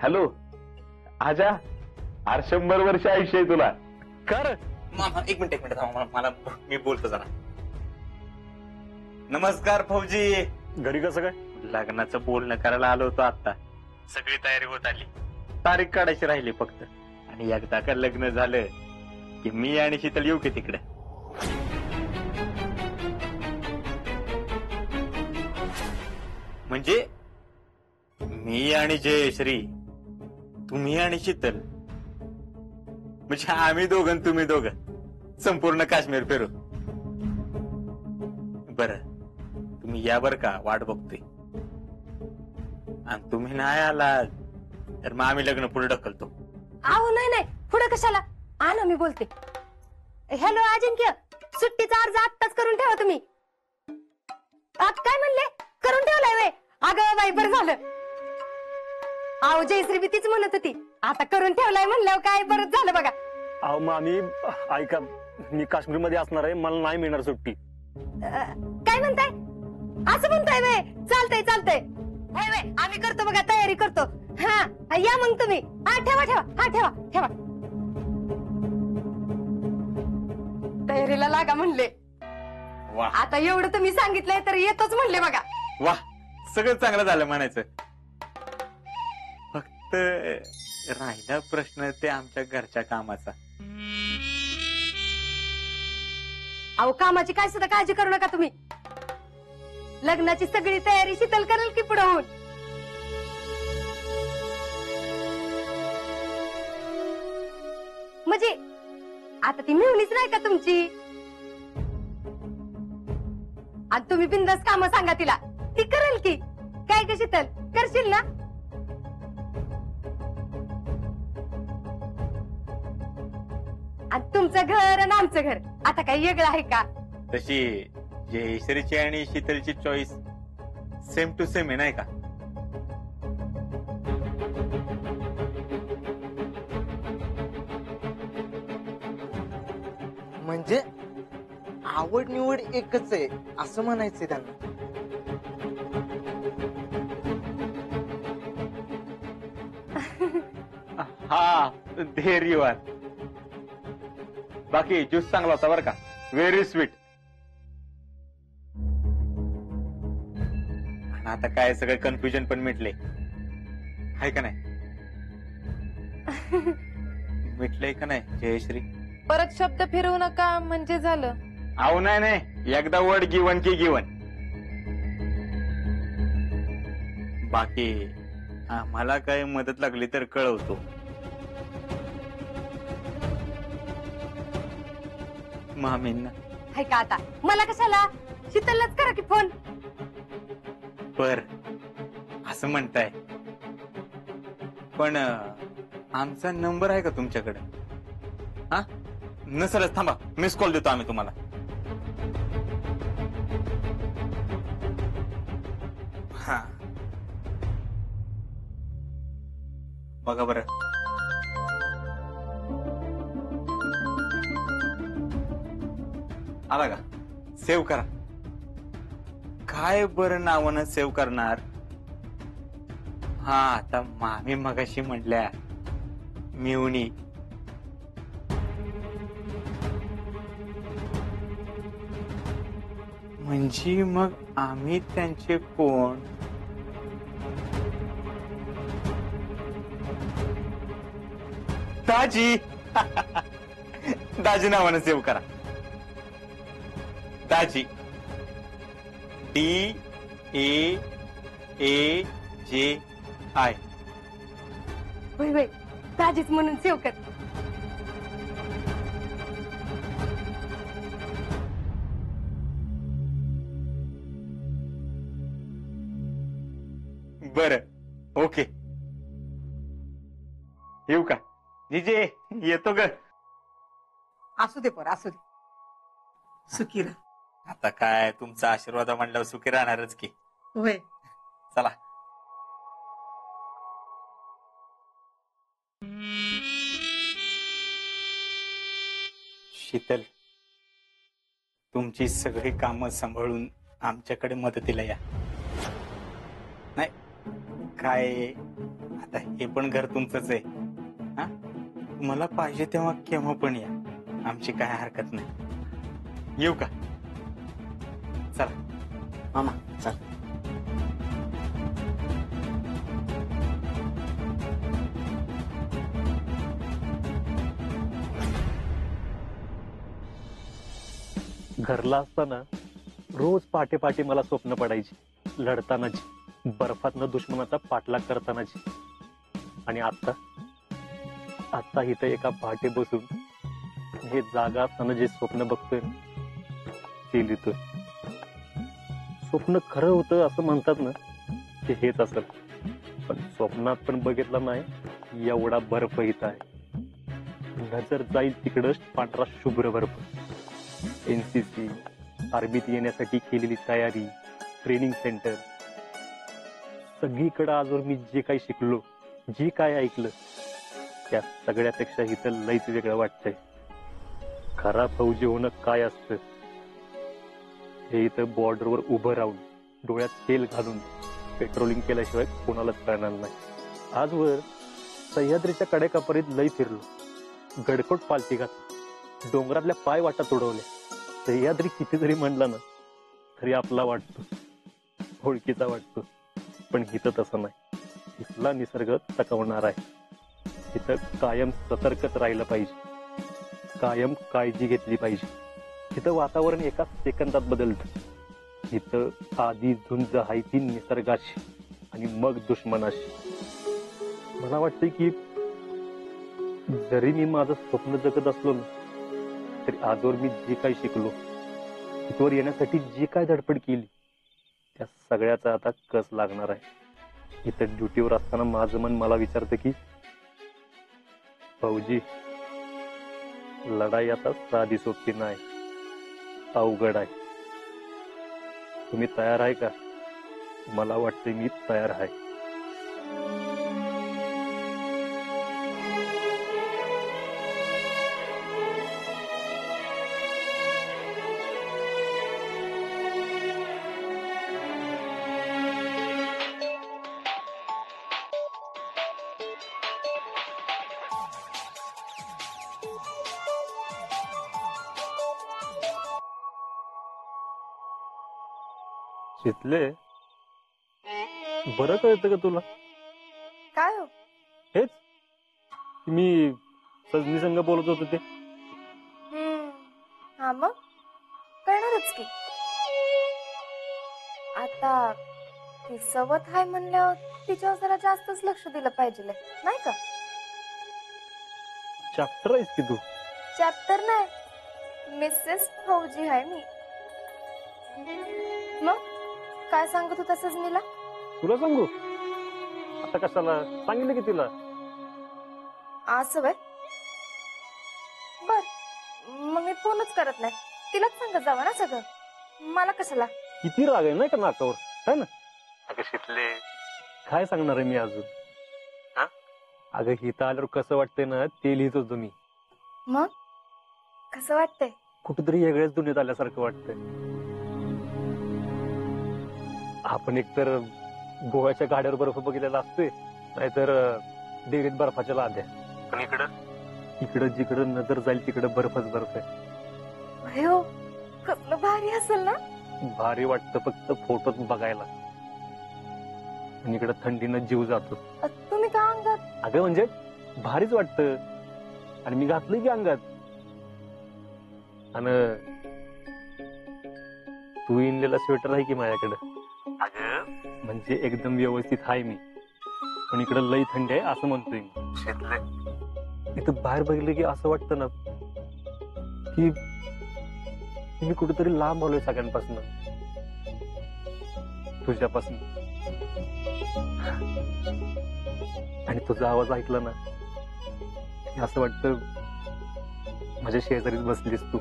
Hello आजा, 100 वर्ष आयुष्य आहे तुला. कर मामा एक मिनिट थांबा, मला मी बोलतो जरा. नमस्कार फौजी. घरी कसं काय? लग्नाचं बोलणं करायला आलो होतो आता. सगळी तयारी होत आली, तारीख काढायची राहिली फक्त. आणि एकदा का लग्न झालं की मी आणि शीतल येऊ की तिकडे. म्हणजे मी आणि जयश्री, तुम्ही आणि शीतल, म्हणजे आम्ही दोघं तुम्ही दोघं संपूर्ण काश्मीर फिरू. बरं तुम्ही या बर का, वाट बघतोय. आणि तुम्ही नाही आलात तर मग आम्ही लग्न पुढे ढकलतो. अहो नाही पुढे कशाला, ना मी बोलते. हॅलो अजिंक्य, सुट्टीचा अर्ज आत्ताच करून ठेवा तुम्ही. काय म्हणले? करून ठेवलाय वे? अगं बाई बरं झालं. अहो जयश्री बी तीच म्हणत होती, आता करून ठेवलाय म्हणल्यावर काय बरंच झालं बघा. अहो मामी ऐका, मी काश्मीरमध्ये असणार आहे, मला नाही मिळणार सुट्टी. काय म्हणताय? असं म्हणताय वे? चालतंय आम्ही करतो बघा, तयारी करतो. हा या मग तुम्ही. ठेवा तयारीला लागा म्हणले. वा आता एवढं तुम्ही सांगितलंय तर येतोच म्हणले बघा. वा, सगळं चांगलं झालं म्हणायचं. फक्त राहिला प्रश्न ते आमच्या घरच्या कामाचा. अहो कामाची काय सुद्धा काळजी करू नका तुम्ही. लग्नाची सगळी तयारी शीतल करेल की पुढे होऊन. म्हणजे आता ती मिळलीच नाही का तुमची? आणि तुम्ही बिंदास काम सांगा तिला, ती करेल की. काय ग शीतल, करशील ना? आणि तुमचं घर आणि आमचं घर आता काही वेगळं आहे का? तशी जयश्रीची आणि शीतलची चॉईस सेम टू सेम आहे नाही का? म्हणजे आवड निवड एकच आहे असं म्हणायचंय त्यांना. हा धैर्यवान. बाकी ज्यूस चांगला होता बरं का, व्हेरी स्वीट. आता काय सगळे कन्फ्युजन पण मिटले आहे का नाही? मिटलंय का नाही जयश्री? परत शब्द फिरवू नका म्हणजे झालं. अहो नाही, एकदा वर्ड गिवन की गिवन. बाकी मला काही मदत लागली तर कळवतो. मामींना हाय का आता? मला कशाला, शीतललाच करा की फोन. बर असं म्हणताय, पण आमचा नंबर आहे का तुमच्याकडे? हा नसेलच थांबा, मिस कॉल देतो आम्ही तुम्हाला. हा बघा बरं. आला का? सेव्ह करा. काय बरं नावानं सेव्ह करणार? हा आता मामी मगाशी म्हटल्या मिवणी. म्हणजे मग आम्ही त्यांचे कोण? दाजी. दाजी नावानं सेव्ह करा. दाजी. DAAJ. होय दाजीच म्हणून सेव्ह कर. बरं ओके. येऊ का? जीजे येतो ग. असू दे असू दे. सुखी राहा. आता काय तुमचा आशीर्वाद म्हणल्यावर सुखी राहणारच की. होय. चला. शीतल, तुमची सगळी कामं सांभाळून आमच्याकडे मदतीला या. नाही काय आता हे पण घर तुमचंच आहे. हा, मला पाहिजे तेव्हा केव्हा पण या, आमची काय हरकत नाही. येऊ का? चला. मामा चल. घरला असताना रोज पहाटे पहाटे मला स्वप्न पडायची, लढतानाची, बर्फातनं दुश्मनाचा पाठलाग करतानाची. आणि आता इथं एका पहाटे बसून हे जागा असताना जे स्वप्न बघतोय ना, ते लिहितोय. स्वप्न खरं होतं असं म्हणतात ना, ते हेच असेल. पण स्वप्नात पण बघितलं नाही एवढा बर्फ इथं आहे. नजर जाईल तिकडं पांढरा शुभ्र बर्फ. एनसीसी, आर्मीत येण्यासाठी केलेली तयारी, ट्रेनिंग सेंटर, सगळीकडे आजवर मी जे काही शिकलो, जे काय ऐकलं, त्या सगळ्यापेक्षा इथं लईच वेगळं वाटतंय. खरा फौजी होणं काय असतं हे इथं बॉर्डरवर उभं राहून, डोळ्यात तेल घालून, पेट्रोलिंग केल्याशिवाय कोणालाच कळणार नाही. आजवर सह्याद्रीच्या कडेकापरीत लई फिरलो, गडकोट पालथी घातली, डोंगरातल्या पाय वाटा तुडवल्या. सह्याद्री किती जरी म्हणला ना तरी आपला वाटतो, ओळखीचा वाटतो. पण इथं तसं नाही. इथला निसर्ग तकवणार आहे. इथं कायम सतर्कच राहिलं पाहिजे, कायम काळजी घेतली पाहिजे. इथं वातावरण एका सेकंदात बदलतं. इथं आधी झुंज आहे ती निसर्गाशी आणि मग दुश्मनाशी. मला वाटतंय की जरी मी माझं स्वप्न जगत असलो ना, तरी आजवर मी जे काही शिकलो, इथवर येण्यासाठी जी काय धडपड केली, त्या सगळ्याचा आता कस लागणार आहे. इथं ड्युटीवर असताना माझं मन मला विचारतं की फौजी, लढाई आता साधी सोपी नाही, अवघड आहे. तुम्ही तयार आहे का? मला वाटतं मी तयार आहे. शितले, बरं कळतं का तुला? काय हो? हेच मी सजनी संघ बोलत होतो ते. हा मग कळणारच की. आता ती सवत आहे म्हणल्यावर तिच्यावर जरा जास्तच लक्ष दिलं पाहिजे नाही का? चॅप्टर आहेस की तू? चॅप्टर नाही, मिसेस फौजी आहे मी. मग काय सांगत होता सजनीला? तुला सांगू आता? कशाला सांगितलं की तिला? असं वय? बर, मग मी फोनच करत नाही, तिलाच सांगत जावं ना सगळं. मला कशाला? किती राग आहे नाही का नाकावर, है ना? अगं शितले, काय सांगणार आहे मी अजून? अगं हिथं आल्यावर कसं वाटतंय ना ते लिहित होतो मी. मग कसं वाटतंय? कुठेतरी वेगळ्याच दुनियेत आल्यासारखं वाटतंय. आपण एकतर गोव्याच्या गाड्यावर बर्फ बघितलेला असतोय, नाहीतर डेरीत बर्फाच्या लाद्या. पण इकडं जिकडं नजर जाईल तिकडं बर्फच बर्फ आहे. हो, कसलं भारी असेल ना? भारी वाटतं फक्त फोटोत बघायला. आणि इकडं थंडीनं जीव जातो. तुम्ही का अंगात? अगं म्हणजे भारीच वाटतं. आणि मी घातलंय की अंगात. आणि तू इनलेला स्वेटर आहे की माझ्याकडं? अगं म्हणजे एकदम व्यवस्थित आहे मी, पण इकडं लई थंडी आहे असं म्हणतोय मी. इथं बाहेर बघितलं की असं वाटतं ना की मी कुठेतरी लांब आलोय सगळ्यांपासून, तुझ्यापासून. आणि तुझा आवाज ऐकला ना की असं वाटतं माझ्या शेजारीच बसलीस तू.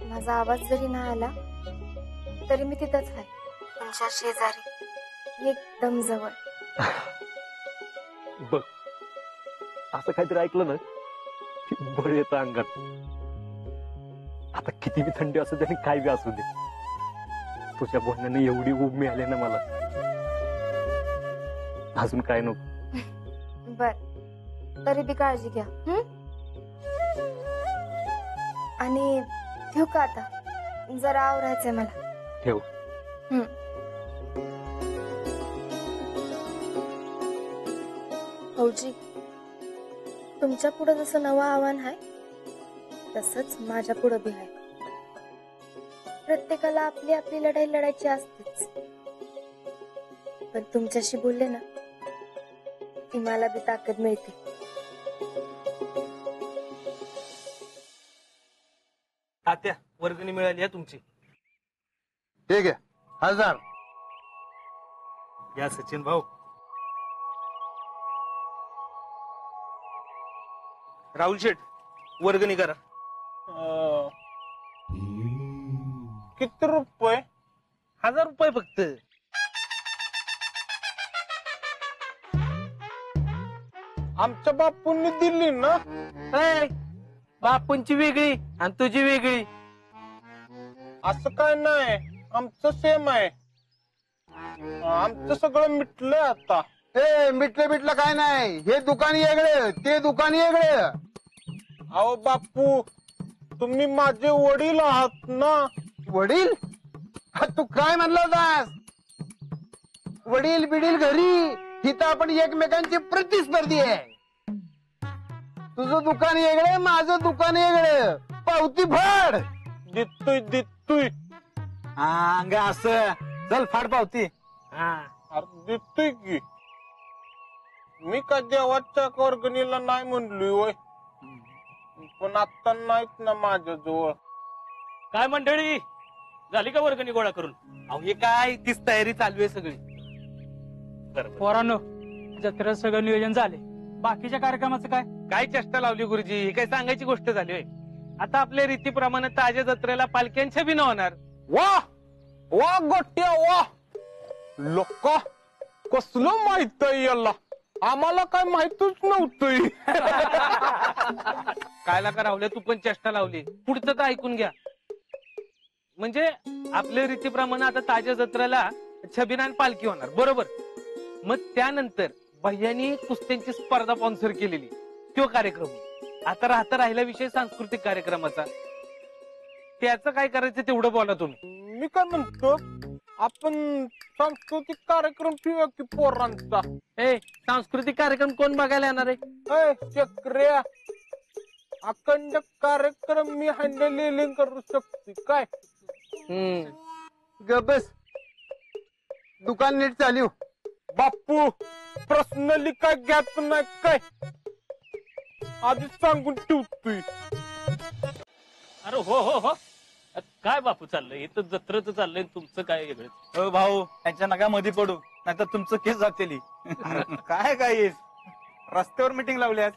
माझा आवाज जरी नाही आला तरी मी तिथंच आहे, तुमच्या शेजारी, एकदम जवळ. बघ, असं काहीतरी ऐकलं ना की बळ येतं अंगात. आता किती बी थंडी असू दे आणि काय बी असू दे, तुझ्या बोलण्याने एवढी ऊब मिळाली ना मला, अजून काय नको. बर तरी बी काळजी घ्या. आणि ठेवू का आता? जरा आवरायचंय मला. ठेव. भाऊजी, तुमच्या पुढे जसं नवं आव्हान आहे तसंच माझ्या पुढे बी आहे. प्रत्येकाला आपली आपली लढाई लढायची असतेच, पण तुमच्याशी बोलले ना की मला बी ताकद मिळते. तात्या, वर्गणी मिळाली आहे तुमची. ठीक आहे, 1000. या सचिन भाऊ. राहुल शेठ, वर्गणी करा. किती रुपये? 1000 रुपये फक्त. आमच्या बापूंनी दिली ना. बापूंची वेगळी आणि तुझी वेगळी. असं काय नाही, आमचं सेम आहे. आमचं सगळं मिटलं आता. मिटलं काय नाही, हे दुकान वेगळे ते दुकान वेगळे. अहो बापू, तुम्ही माझे वडील आहात ना. वडील? तू काय म्हणला होतास? वडील बिडील घरी, इथं आपण एकमेकांची प्रतिस्पर्धी आहे. तुझं दुकान वेगळे, माझं दुकान वेगळे. पावती फाड. देतोय असं चल फाड पावती. देतोय की. मी का देवाच्या वर्गणीला नाही म्हणलोय होय, पण आता नाहीत ना माझ्याजवळ. काय मंडळी, झाली का वर्गणी गोळा करून? अहो हे काय, तीच तयारी चालू आहे सगळी. पोरांनो, जत्रेत सगळं नियोजन झाले. बाकीच्या कार्यक्रमाचं काय? काय चेष्टा लावली गुरुजी, ही काय सांगायची गोष्ट झाली होय. आता आपल्या रीतीप्रमाणे ताज्या जत्रेला पालख्यांच्या बी न होणार. वा वा गोट्या वा. लोक कसलं माहित आहे याला, आम्हाला काय माहितच नव्हतं. कायला का राहुल्या, तू पण चेष्टा लावली. पुढचं तर ऐकून घ्या. म्हणजे आपल्या रीतीप्रमाणे आता ताज्या जत्रेला छबिना आणि पालखी होणार, बरोबर. मग त्यानंतर भैयानी कुस्त्यांची स्पर्धा स्पॉन्सर केलेली, तो कार्यक्रम आता राहिला विषय सांस्कृतिक कार्यक्रमाचा. त्याचं काय करायचं तेवढं बोला तुम्ही. मी काय म्हणतो, आपण सांस्कृतिक कार्यक्रम ठेवूया की पोरांचा. सांस्कृतिक कार्यक्रम कोण बघायला येणार आहे? चक्र्या, अखंड कार्यक्रम मी हँडल करू शकते काय? बस, दुकान नीट चालू. बापू, पर्सनली काय घ्यायचं नाही काय, आधीच सांगून ठेवतोय. अरे हो, काय बापू चाललंय? इथं जत्रच चाललंय, तुमचं काय वेगळं? भाऊ, त्यांच्या नका मध्ये पडू, नाहीतर तुमचं केस जातेली. काय रस्त्यावर मिटिंग लावली आज.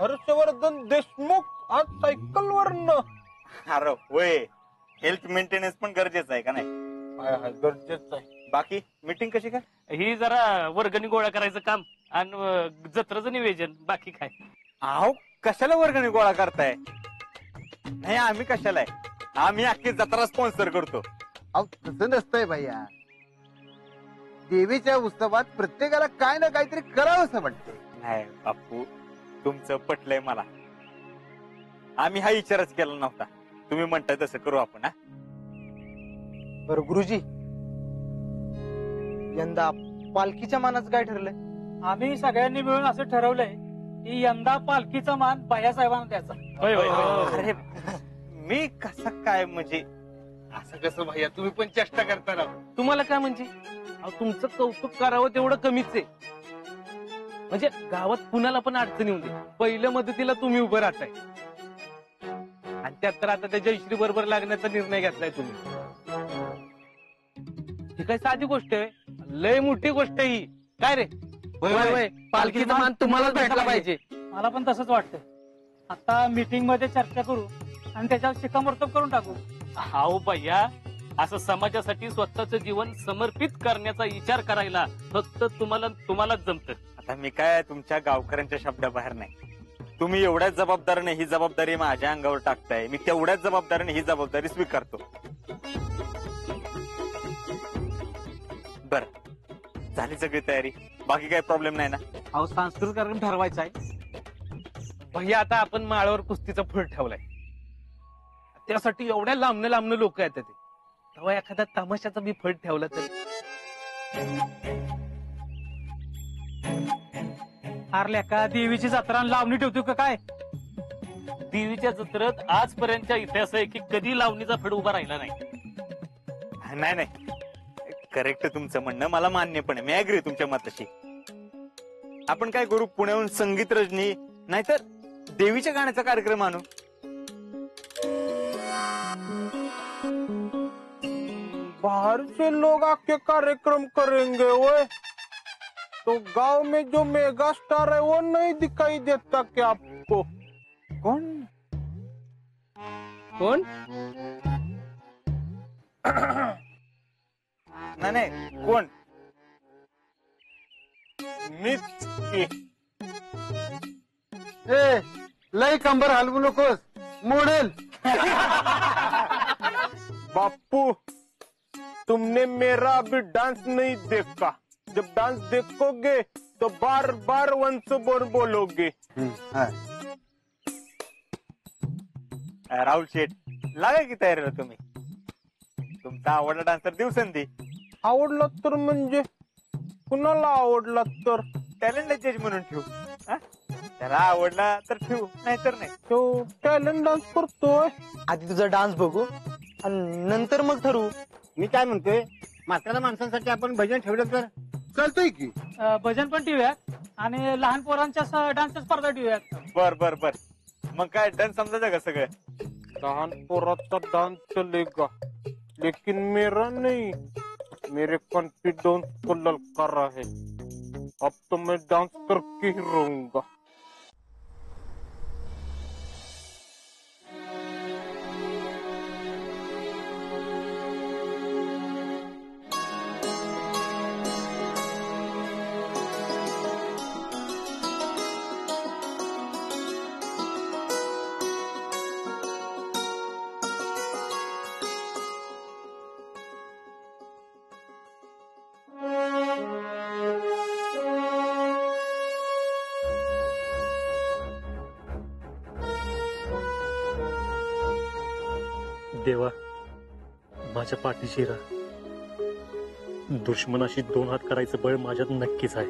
हर्षवर्धन देशमुख आज सायकल वरनं. अरे होय, हेल्थ मेंटेनन्स पण गरजेचं आहे का नाही? गरजेचं आहे. बाकी मिटिंग कशी काय? ही जरा वर्गणी गोळा करायचं काम आणि जत्राचं नियोजन, बाकी काय? अहो, कशाला वर्गणी गोळा करताय? नाही, आम्ही कशाला आहे, आम्ही अख्खी जत्रा स्पॉन्सर करतो. अहो तसं नसतंय भैया. देवीच्या उत्सवात प्रत्येकाला काय ना काहीतरी करावं असं वाटतंय. नाही बापू, तुमचं पटलंय मला. आम्ही हा विचारच केला नव्हता. तुम्ही म्हणताय तसं करू आपण. बरं गुरुजी, यंदा पालखीच्या मानाचं काय ठरलंय? आम्ही सगळ्यांनी मिळून असं ठरवलंय की यंदा पालखीचा मान भैयासाहेबांना द्यायचा. होय. अरे मी कसं काय, म्हणजे असं कसं भैया, तुम्ही पण चेष्टा करता राव. तुम्हाला काय म्हणजे, तुमचं कौतुक करावं तेवढं कमीच आहे. म्हणजे गावात कुणाला पण अडचण येऊ दे, पहिल्या मदतीला तुम्ही उभं राहताय. आणि त्यात तर आता त्या जयश्री बरोबर लागण्याचा निर्णय घेतलाय तुम्ही. ही काय साधी गोष्ट आहे, लय मोठी गोष्ट ही. काय रे, पालखीचा मान तुम्हालाच भेटला पाहिजे. मला पण तसंच वाटतंय. आता मीटिंग मध्ये चर्चा करू आणि त्याच्यावर शिक्कामोर्तब करून टाकू. हाव भैया, असं समाजासाठी स्वतःचं जीवन समर्पित करण्याचा विचार करायला फक्त तुम्हालाच जमतं. आता मी काय तुमच्या गावकऱ्यांच्या शब्दाबाहेर नाही. तुम्ही एवढ्याच जबाबदारीने ही जबाबदारी माझ्या अंगावर टाकताय, मी तेवढ्याच जबाबदारीने ही जबाबदारी स्वीकारतो. बर, झाली सगळी तयारी. बाकी काही प्रॉब्लेम नाही ना? अहो सांस्कृतिक कार्यक्रम ठरवायचा आहे. भैया आता आपण माळावर कुस्तीचा फळ ठेवलाय, त्यासाठी एवढ्या लांबनं लांबनं लोक येतात ते. तेव्हा एखादा तमाशाचा मी फळ ठेवला तर हारल्या का देवीची जत्रा लावणी ठेवतो का काय? देवीच्या जत्रेत आजपर्यंतच्या इतिहास आहे की कधी लावणीचा फड उभा राहिला नाही. नाही नाही, करेक्ट तुमचं म्हणणं, मला मान्य पण आहे, मी ऍग्री तुमच्या मताशी. आपण काय करू, पुण्याहून संगीत रजनी नाहीतर देवीच्या गाण्याचा कार्यक्रम आणू. बाहर से लोग आके कार्यक्रम करेंगे ओए, तो गांव में जो मेगा स्टार है वो नहीं दिखाई देता क्या आपको? कोण कोण? नाही नाही, कोण? मीच की. ए लय कंबर हलवू नकोस, मोडेल. बापू, तुमने मेरा अभी डांस नहीं देखा. जब डांस देखोगे तो बार बार वंस बोर बोलोगे. राहुल शेठ, लागा की तयारीला तुम्ही. तुमचा आवडला डान्सर देऊ संधी. आवडला तर म्हणजे कुणाला आवडला तर? टॅलेंट जज म्हणून ठेवू. हा? त्याला आवडला तर ठेवू, नाहीतर नाही. तो टॅलेंट डान्स करतोय. आधी तुझा डान्स बघू आणि नंतर मग ठरवू. मी काय म्हणतोय, म्हाताऱ्या माणसांसाठी आपण भजन ठेवलं तर चालतंय की. भजन पण ठेवूयात आणि लहान पोरांच्या डान्सच्या स्पर्धा ठेवूयात. बर बर बर, मग काय डन समजायचं का सगळं? लहान पोराचा डांस चलेगा लेकिन मेरा नहीं. मेरे कॉन्फिडेंस को ललकारा है. अब तो मैं डांस करके ही रहूंगा. देवा, माझ्या पाठीशी राहा. दुश्मनाशी 2 हात करायचं बळ माझ्यात नक्कीच आहे.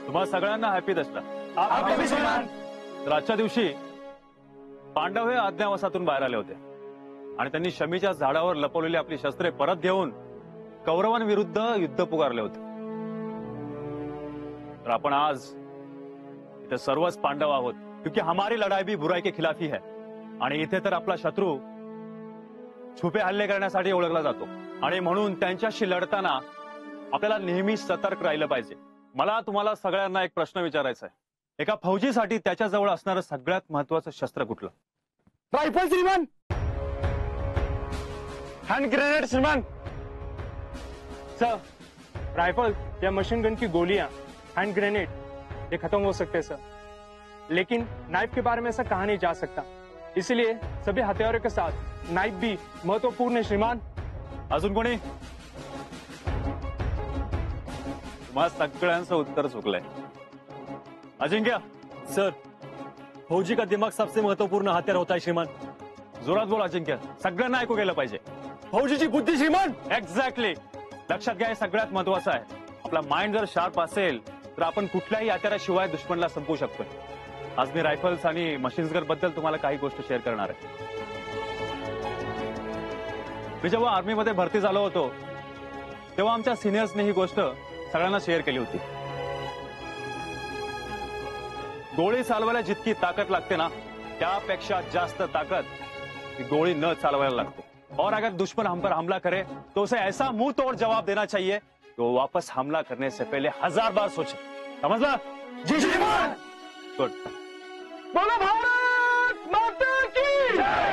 तुम्हा सगळ्यांना हॅपी दसरा. तर आजच्या दिवशी पांडव हे अज्ञातवासातून बाहेर आले होते आणि त्यांनी शमीच्या झाडावर लपवलेली आपली शस्त्रे परत घेऊन कौरवांविरुद्ध युद्ध पुकारले होते. तर आपण आज इथे सर्वच पांडव आहोत, क्योंकि हमारी लढाई भी बुराई के खिलाफ ही है. आणि इथे तर आपला शत्रू छुपे हल्ले करण्यासाठी ओळखला जातो आणि म्हणून त्यांच्याशी लढताना आपल्याला नेहमी सतर्क राहिलं पाहिजे. मला तुम्हाला सगळ्यांना एक प्रश्न विचारायचा आहे. एका फौजीसाठी त्याच्याजवळ असणारं सगळ्यात महत्वाचं शस्त्र कुठलं? रायफल श्रीमान. हैंड ग्रेनेड श्रीमान. सर, राइफल या मशीन गन की गोलियां, हैंड ग्रेनेड ये खत्म हो सकते हैं सर, लेकिन नाइफ के बारे में ऐसा कहा नहीं जा सकता. इसलिए सभी हथियारों के साथ नाइफ भी महत्वपूर्ण है श्रीमान. अजून कोणी? तुम्हा सगळ्यांचं उत्तर चुकलंय. अजिंक्य. सर, फौजी का दिमाग सबसे महत्वपूर्ण हथियार होता है श्रीमान. जोरात बोल अजिंक्य, सगळ्यांना ऐकू गेलं पाहिजे. फौजीची बुद्धी श्रीमान. एक्झॅक्टली. लक्षात घ्या, हे सगळ्यात महत्वाचं आहे. आपला माइंड जर शार्प असेल तर आपण कुठल्याही हत्याराशिवाय दुश्मनला संपवू शकतो. आज मी रायफल्स आणि मशीन्स गन बद्दल तुम्हाला काही गोष्ट शेअर करणार आहे. मी जेव्हा आर्मीमध्ये भरती झालो होतो तेव्हा आमच्या सिनियर्सने ही गोष्ट सगळ्यांना शेअर केली होती. गोळी चालवायला जितकी ताकद लागते ना, त्यापेक्षा जास्त ताकद ही गोळी न चालवायला लागते. और अगर दुश्मन हम पर हमला करे तो उसे ऐसा मुंह तोड़ जवाब देना चाहिए कि वो वापस हमला करने से पहले 1000 बार सोचे. समझला? जी श्रीमान. गुड. बोलो भारत माता की जय.